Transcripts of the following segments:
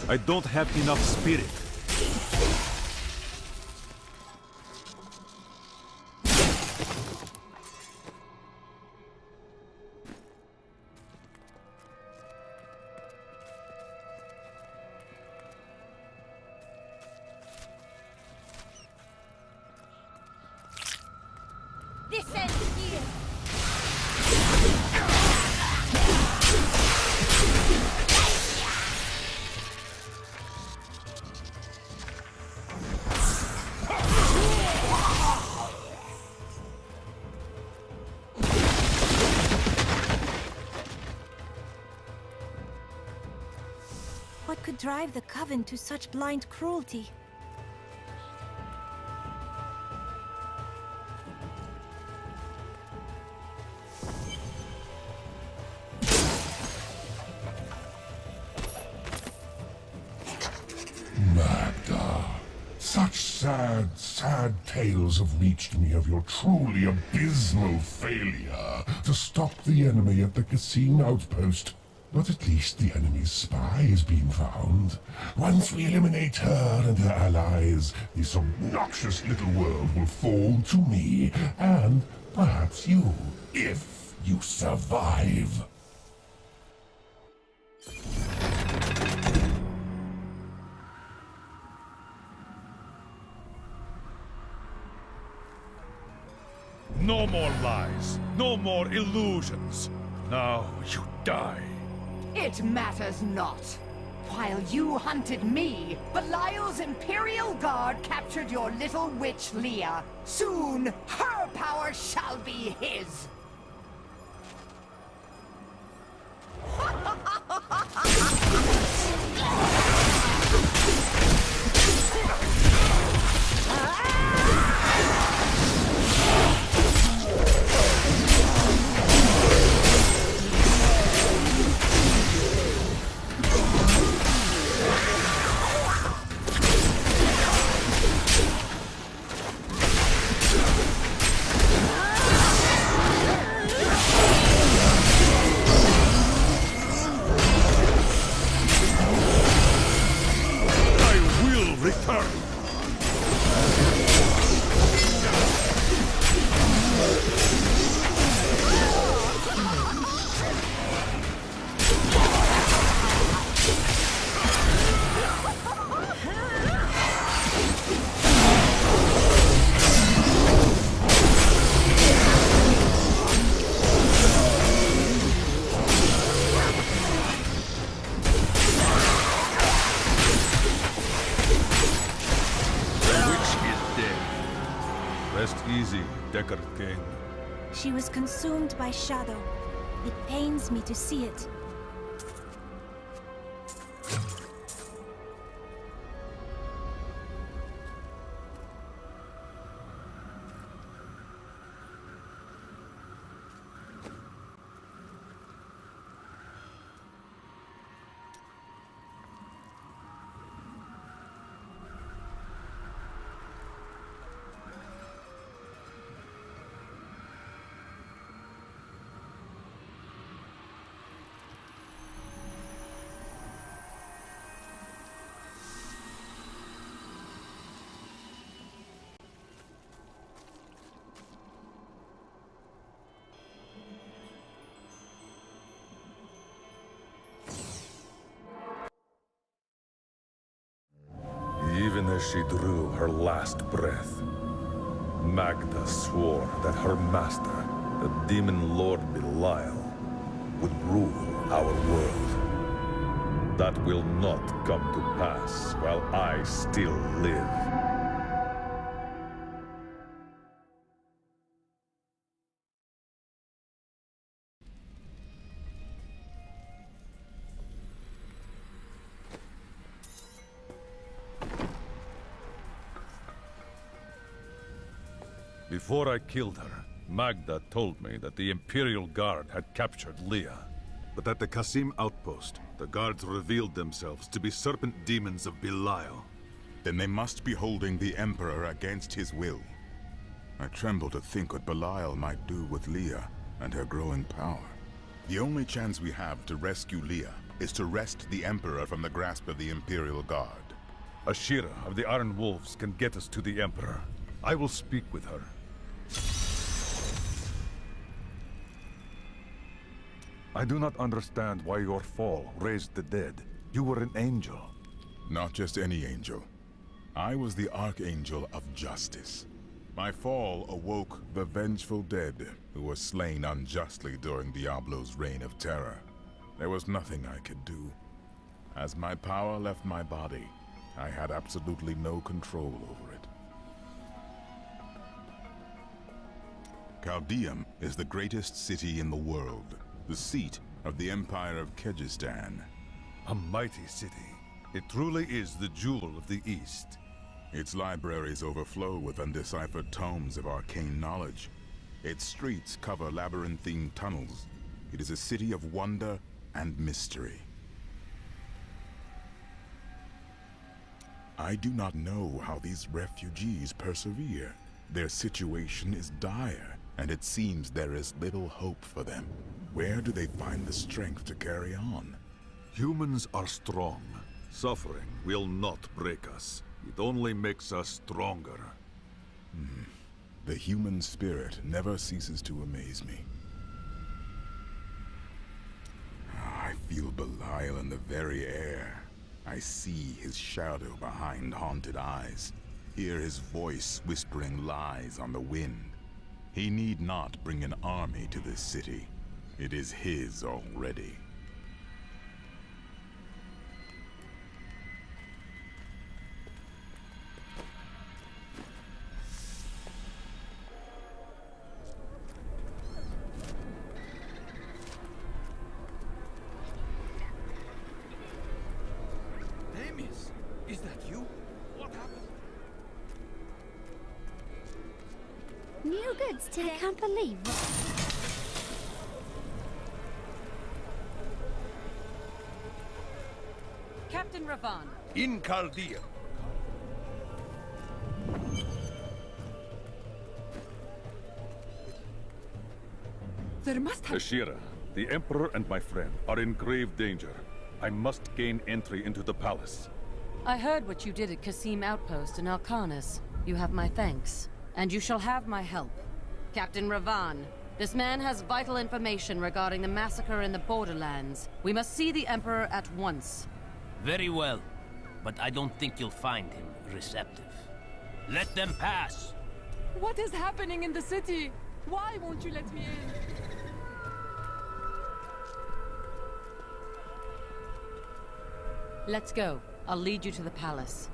I don't have enough spirit. This ends here. What could drive the Coven to such blind cruelty? Magda, such sad tales have reached me of your truly abysmal failure to stop the enemy at the Cassim outpost. But at least the enemy's spy has been found. Once we eliminate her and her allies, this obnoxious little world will fall to me, and perhaps you, if you survive. No more lies. No more illusions. Now you die. It matters not. While you hunted me, Belial's Imperial Guard captured your little witch Leah. Soon, her power shall be his. Rest easy, Deckard King. She was consumed by shadow. It pains me to see it. Even as she drew her last breath, Magda swore that her master, the demon lord Belial, would rule our world. That will not come to pass while I still live. Before I killed her, Magda told me that the Imperial Guard had captured Leah. But at the Cassim outpost, the guards revealed themselves to be serpent demons of Belial. Then they must be holding the Emperor against his will. I tremble to think what Belial might do with Leah and her growing power. The only chance we have to rescue Leah is to wrest the Emperor from the grasp of the Imperial Guard. Ashira of the Iron Wolves can get us to the Emperor. I will speak with her. I do not understand why your fall raised the dead. You were an angel. Not just any angel. I was the Archangel of Justice. My fall awoke the vengeful dead who were slain unjustly during Diablo's reign of terror. There was nothing I could do. As my power left my body, I had absolutely no control over it. Chaldeum is the greatest city in the world, the seat of the Empire of Kyrgyzstan. A mighty city. It truly is the jewel of the East. Its libraries overflow with undeciphered tomes of arcane knowledge. Its streets cover labyrinthine tunnels. It is a city of wonder and mystery. I do not know how these refugees persevere. Their situation is dire, and it seems there is little hope for them. Where do they find the strength to carry on? Humans are strong. Suffering will not break us. It only makes us stronger. The human spirit never ceases to amaze me. I feel Belial in the very air. I see his shadow behind haunted eyes, hear his voice whispering lies on the wind. He need not bring an army to this city. It is his already. Is that you? What happened? New goods today. I can't believe it. Captain Ravan. In Chaldea. There must have... Ashira, the Emperor and my friend are in grave danger. I must gain entry into the palace. I heard what you did at Qasim Outpost in Alcanis. You have my thanks. And you shall have my help. Captain Ravan, this man has vital information regarding the massacre in the Borderlands. We must see the Emperor at once. Very well, but I don't think you'll find him receptive. Let them pass! What is happening in the city? Why won't you let me in? Let's go. I'll lead you to the palace.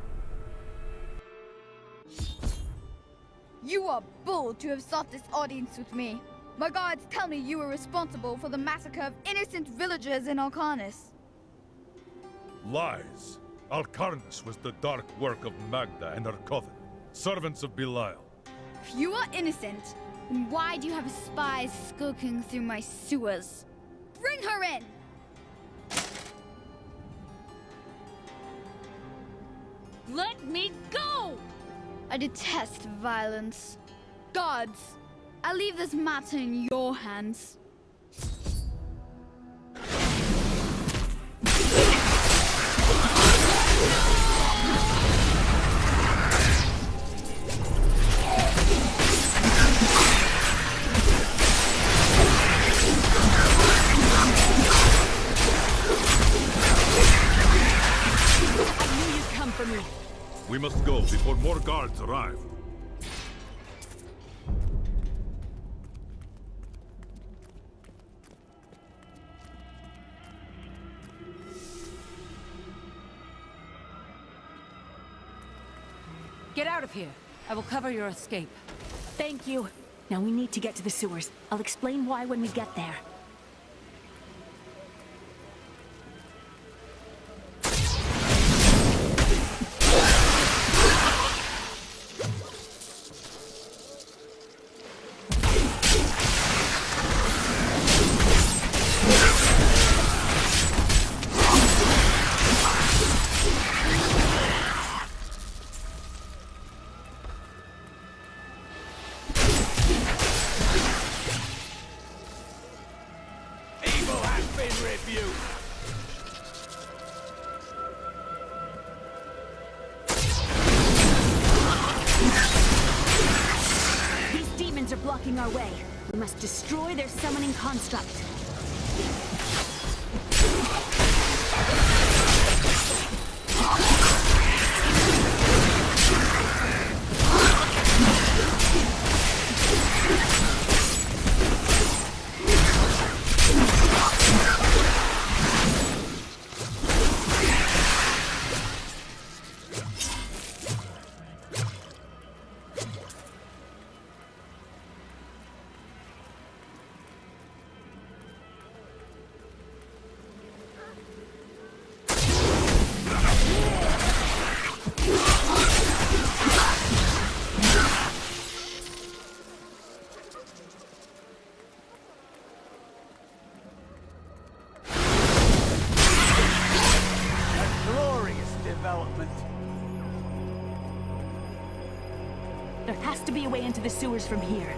You are bold to have sought this audience with me. My guards tell me you were responsible for the massacre of innocent villagers in Alcanis. Lies. Alcarnus was the dark work of Magda and her coven, servants of Belial. If you are innocent, then why do you have spies skulking through my sewers? Bring her in! Let me go! I detest violence. Guards, I leave this matter in your hands. We must go before more guards arrive. Get out of here. I will cover your escape. Thank you. Now we need to get to the sewers. I'll explain why when we get there. blocking our way. We must destroy their summoning construct. There has to be a way into the sewers from here.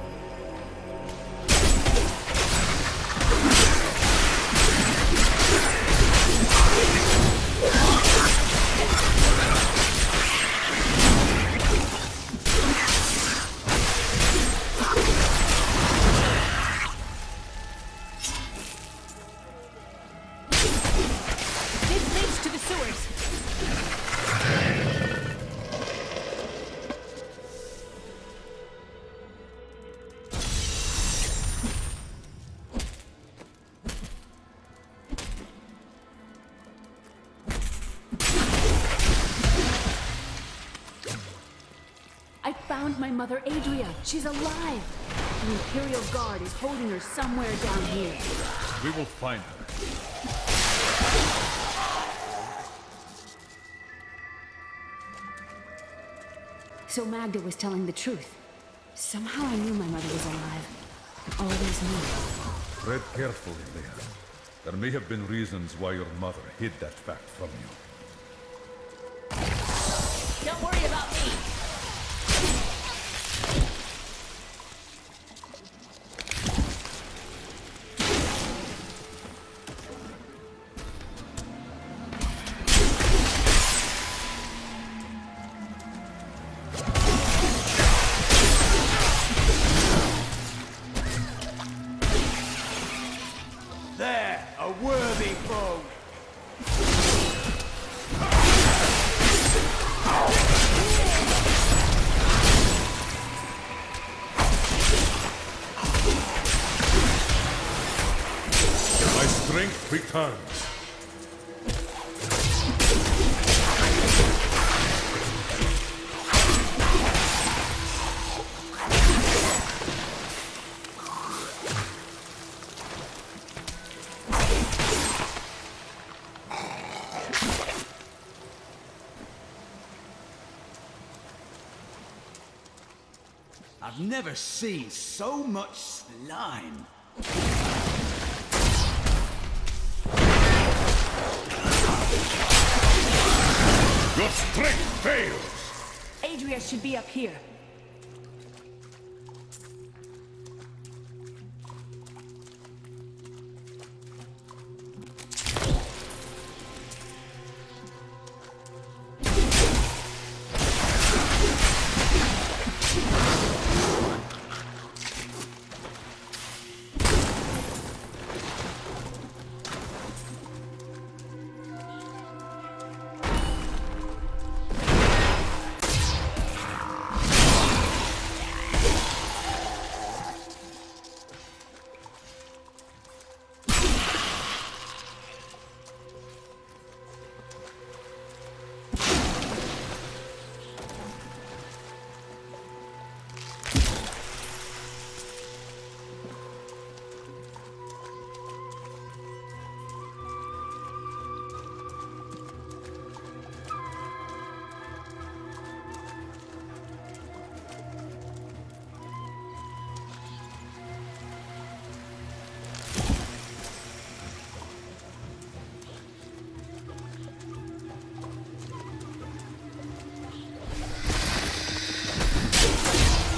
This leads to the sewers. I found my mother, Adria. She's alive. The Imperial Guard is holding her somewhere down here. We will find her. So Magda was telling the truth. Somehow I knew my mother was alive. I always knew. Tread carefully, Leah. There may have been reasons why your mother hid that fact from you. Don't worry about me. There, a worthy foe. My strength returns. I've never seen so much slime. Your strength fails! Adria should be up here.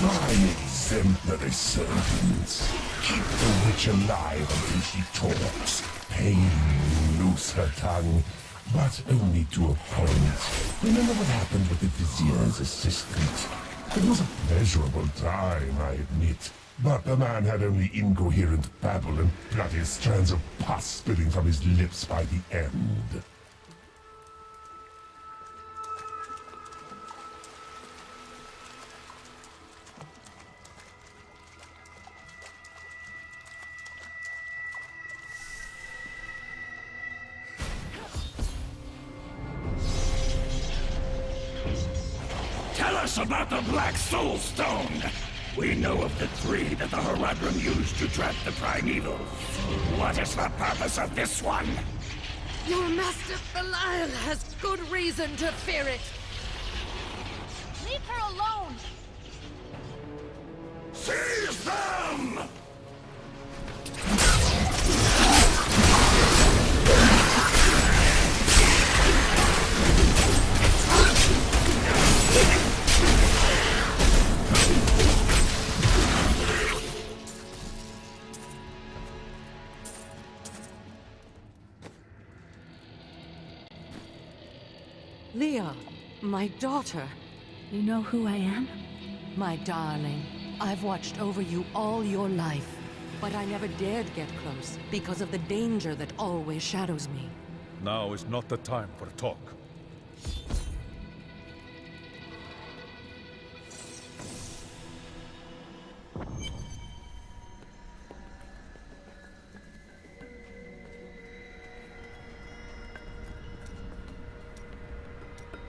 My exemplary servants. Keep the witch alive until she talks. Pain loose her tongue, but only to a point. Remember what happened with the Vizier's assistant? It was a pleasurable time, I admit. But the man had only incoherent babble and bloody strands of pus spilling from his lips by the end. Tell us about the Black Soul Stone! We know of the three that the Horadrim used to trap the Primeval. What is the purpose of this one? Your master Belial has good reason to fear it. Leave her alone! Seize them! Leah, my daughter. You know who I am? My darling, I've watched over you all your life, but I never dared get close because of the danger that always shadows me. Now is not the time for talk.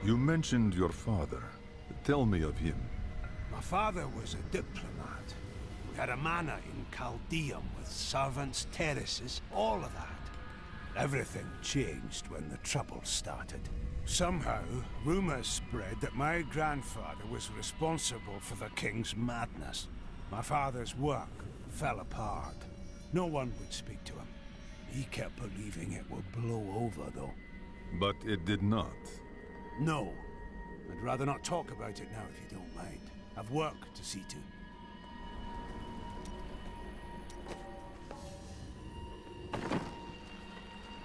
You mentioned your father. Tell me of him. My father was a diplomat. We had a manor in Chaldeum with servants, terraces, all of that. Everything changed when the trouble started. Somehow, rumors spread that my grandfather was responsible for the king's madness. My father's work fell apart. No one would speak to him. He kept believing it would blow over, though. But it did not. No. I'd rather not talk about it now if you don't mind. I've work to see to.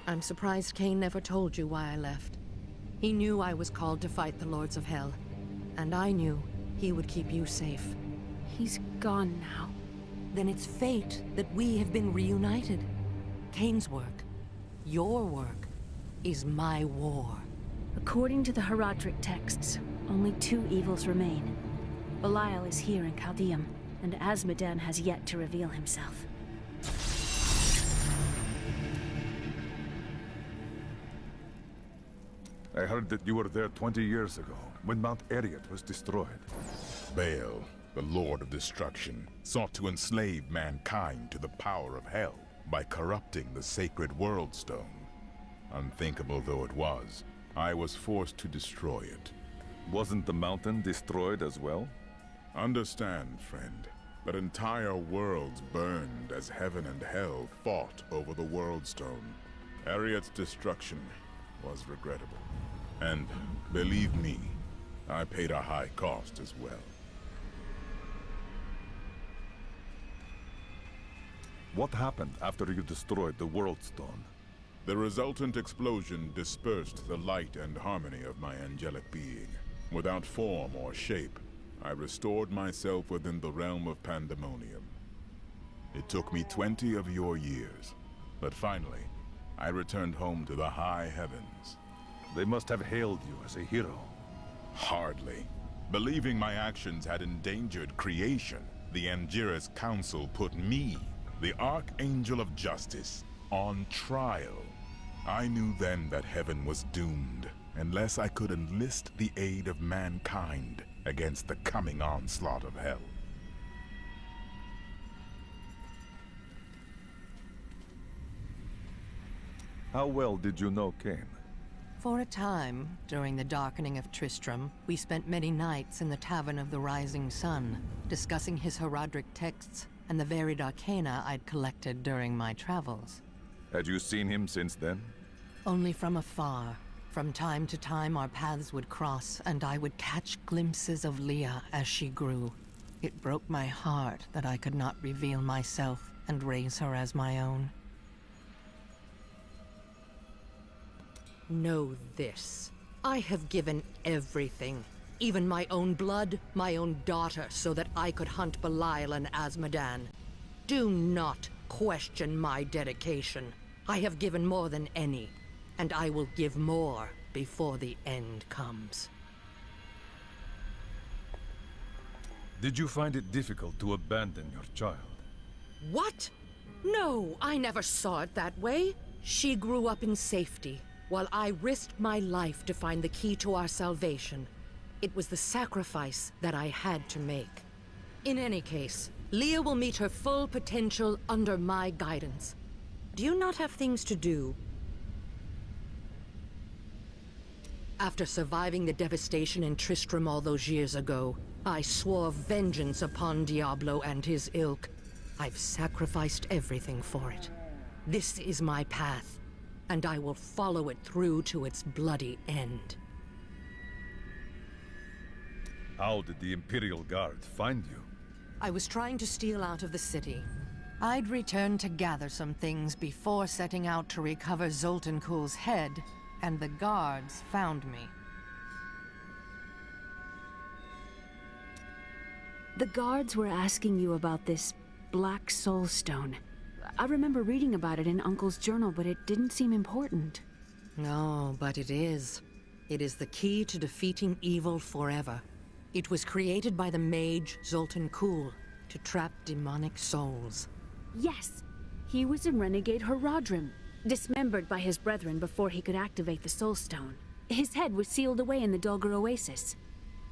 I'm surprised Cain never told you why I left. He knew I was called to fight the Lords of Hell, and I knew he would keep you safe. He's gone now. Then it's fate that we have been reunited. Cain's work, your work, is my war. According to the Horadric texts, only two evils remain. Belial is here in Chaldeum, and Azmodan has yet to reveal himself. I heard that you were there 20 years ago, when Mount Eriot was destroyed. Baal, the Lord of Destruction, sought to enslave mankind to the power of hell by corrupting the sacred World Stone. Unthinkable though it was, I was forced to destroy it. Wasn't the mountain destroyed as well? Understand, friend, that entire worlds burned as heaven and hell fought over the World Stone. Eriot's destruction was regrettable. And, believe me, I paid a high cost as well. What happened after you destroyed the World Stone? The resultant explosion dispersed the light and harmony of my angelic being. Without form or shape, I restored myself within the realm of pandemonium. It took me 20 of your years, but finally, I returned home to the high heavens. They must have hailed you as a hero. Hardly. Believing my actions had endangered creation, the Angiras Council put me, the Archangel of Justice, on trial. I knew then that heaven was doomed, unless I could enlist the aid of mankind against the coming onslaught of hell. How well did you know Cain? For a time, during the darkening of Tristram, we spent many nights in the Tavern of the Rising Sun, discussing his Horadric texts and the varied arcana I'd collected during my travels. Had you seen him since then? Only from afar. From time to time our paths would cross, and I would catch glimpses of Leah as she grew. It broke my heart that I could not reveal myself and raise her as my own. Know this. I have given everything. Even my own blood, my own daughter, so that I could hunt Belial and Azmodan. Do not question my dedication. I have given more than any, and I will give more before the end comes. Did you find it difficult to abandon your child? What? No, I never saw it that way. She grew up in safety, while I risked my life to find the key to our salvation. It was the sacrifice that I had to make. In any case, Leah will meet her full potential under my guidance. Do you not have things to do? After surviving the devastation in Tristram all those years ago, I swore vengeance upon Diablo and his ilk. I've sacrificed everything for it. This is my path, and I will follow it through to its bloody end. How did the Imperial Guard find you? I was trying to steal out of the city. I'd returned to gather some things before setting out to recover Zoltan Kuhl's head, and the guards found me. The guards were asking you about this Black Soul Stone. I remember reading about it in Uncle's journal, but it didn't seem important. No, but it is. It is the key to defeating evil forever. It was created by the mage Zoltan Kuhl to trap demonic souls. Yes, he was a renegade Horadrim, dismembered by his brethren before he could activate the Soul Stone. His head was sealed away in the Dulgar Oasis.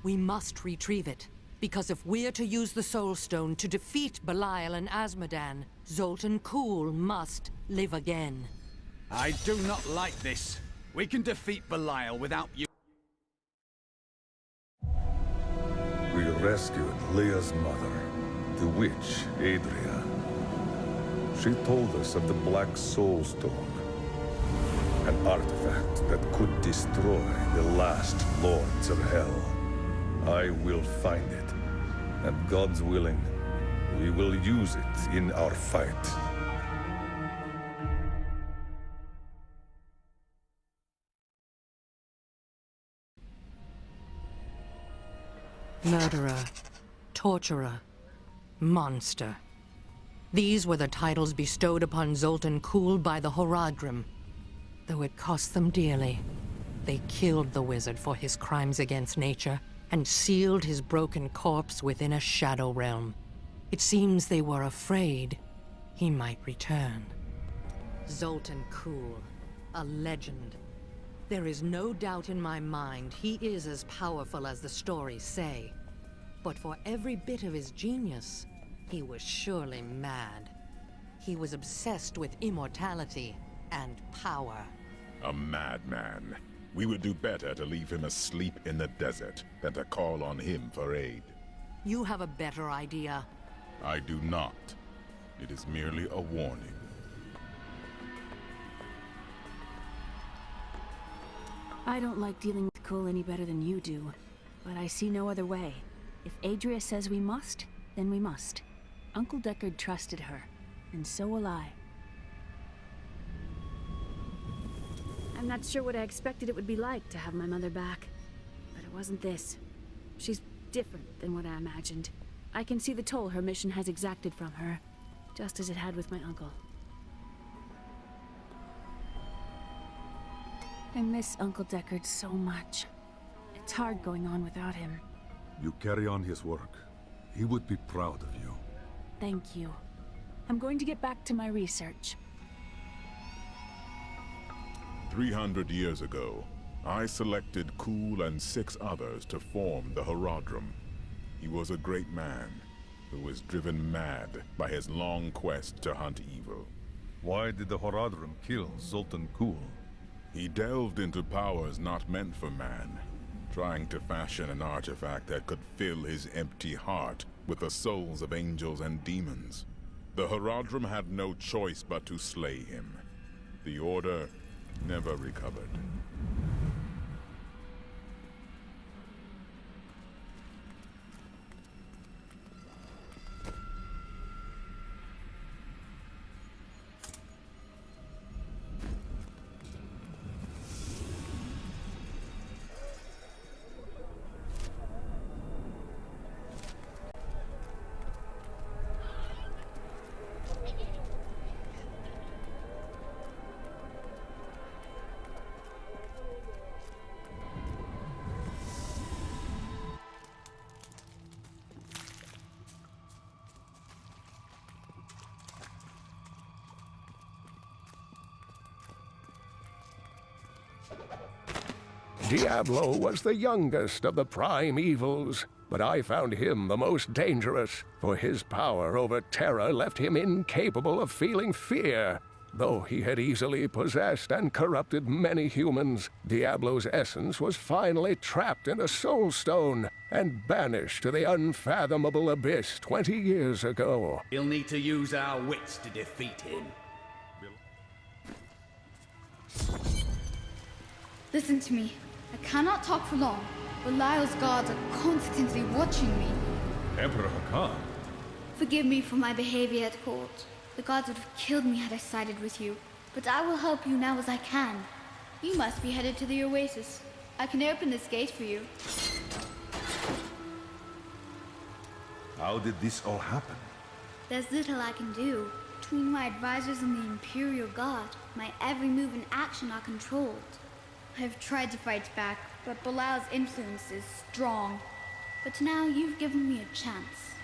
We must retrieve it, because if we're to use the Soul Stone to defeat Belial and Azmodan, Zoltan Kuhl must live again. I do not like this. We can defeat Belial without you. We rescued Leah's mother, the witch Adria. She told us of the Black Soul Stone, an artifact that could destroy the last lords of hell. I will find it, and God's willing, we will use it in our fight. Murderer, torturer, monster. These were the titles bestowed upon Zoltan Kuhl by the Horadrim. Though it cost them dearly, they killed the wizard for his crimes against nature and sealed his broken corpse within a shadow realm. It seems they were afraid he might return. Zoltan Kuhl, a legend. There is no doubt in my mind he is as powerful as the stories say. But for every bit of his genius, he was surely mad. He was obsessed with immortality and power. A madman. We would do better to leave him asleep in the desert than to call on him for aid. You have a better idea. I do not. It is merely a warning. I don't like dealing with Kuhl any better than you do, but I see no other way. If Adria says we must, then we must. Uncle Deckard trusted her, and so will I. I'm not sure what I expected it would be like to have my mother back, but it wasn't this. She's different than what I imagined. I can see the toll her mission has exacted from her, just as it had with my uncle. I miss Uncle Deckard so much. It's hard going on without him. You carry on his work. He would be proud of you. Thank you. I'm going to get back to my research. 300 years ago, I selected Kuhl and 6 others to form the Horadrim. He was a great man who was driven mad by his long quest to hunt evil. Why did the Horadrim kill Zoltan Kuhl? He delved into powers not meant for man, trying to fashion an artifact that could fill his empty heart with the souls of angels and demons. The Horadrim had no choice but to slay him. The Order never recovered. Diablo was the youngest of the prime evils, but I found him the most dangerous, for his power over terror left him incapable of feeling fear. Though he had easily possessed and corrupted many humans, Diablo's essence was finally trapped in a soul stone and banished to the unfathomable abyss 20 years ago. He'll need to use our wits to defeat him. Listen to me. I cannot talk for long. Belial's guards are constantly watching me. Emperor Hakan? Forgive me for my behavior at court. The gods would have killed me had I sided with you. But I will help you now as I can. You must be headed to the Oasis. I can open this gate for you. How did this all happen? There's little I can do. Between my advisors and the Imperial Guard, my every move and action are controlled. I've tried to fight back, but Belial's influence is strong. But now you've given me a chance.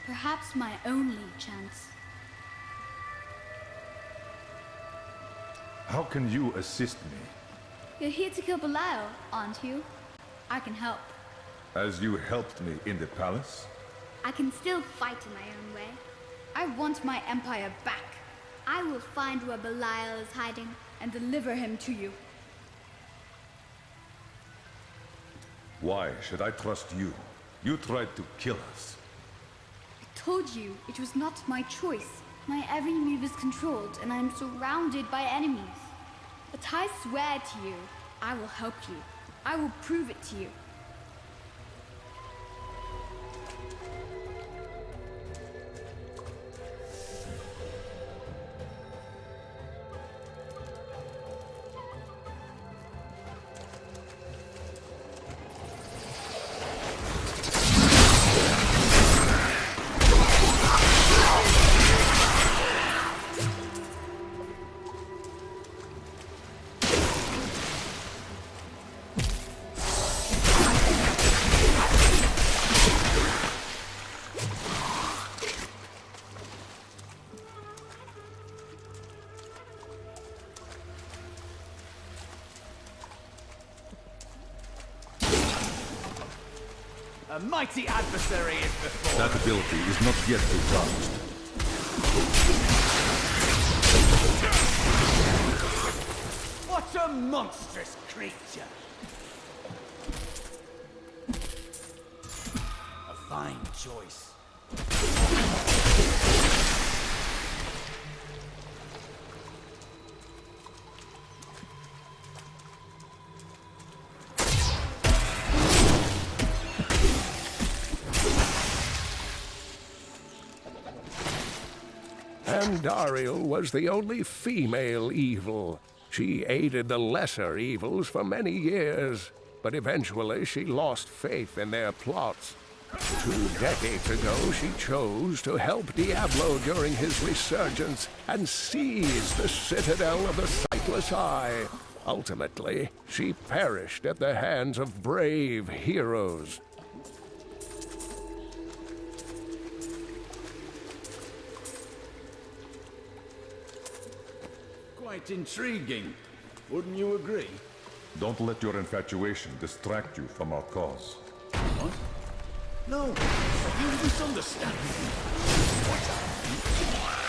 Perhaps my only chance. How can you assist me? You're here to kill Belial, aren't you? I can help. As you helped me in the palace? I can still fight in my own way. I want my empire back. I will find where Belial is hiding and deliver him to you. Why should I trust you? You tried to kill us. I told you it was not my choice. My every move is controlled, and I am surrounded by enemies. But I swear to you, I will help you. I will prove it to you. A mighty adversary is before That ability is not yet recharged. What a monstrous creature! A fine choice. Andariel was the only female evil. She aided the lesser evils for many years, but eventually she lost faith in their plots. 2 decades ago, she chose to help Diablo during his resurgence and seize the citadel of the Sightless Eye. Ultimately, she perished at the hands of brave heroes. Quite intriguing. Wouldn't you agree? Don't let your infatuation distract you from our cause. What? No, you misunderstand me. What?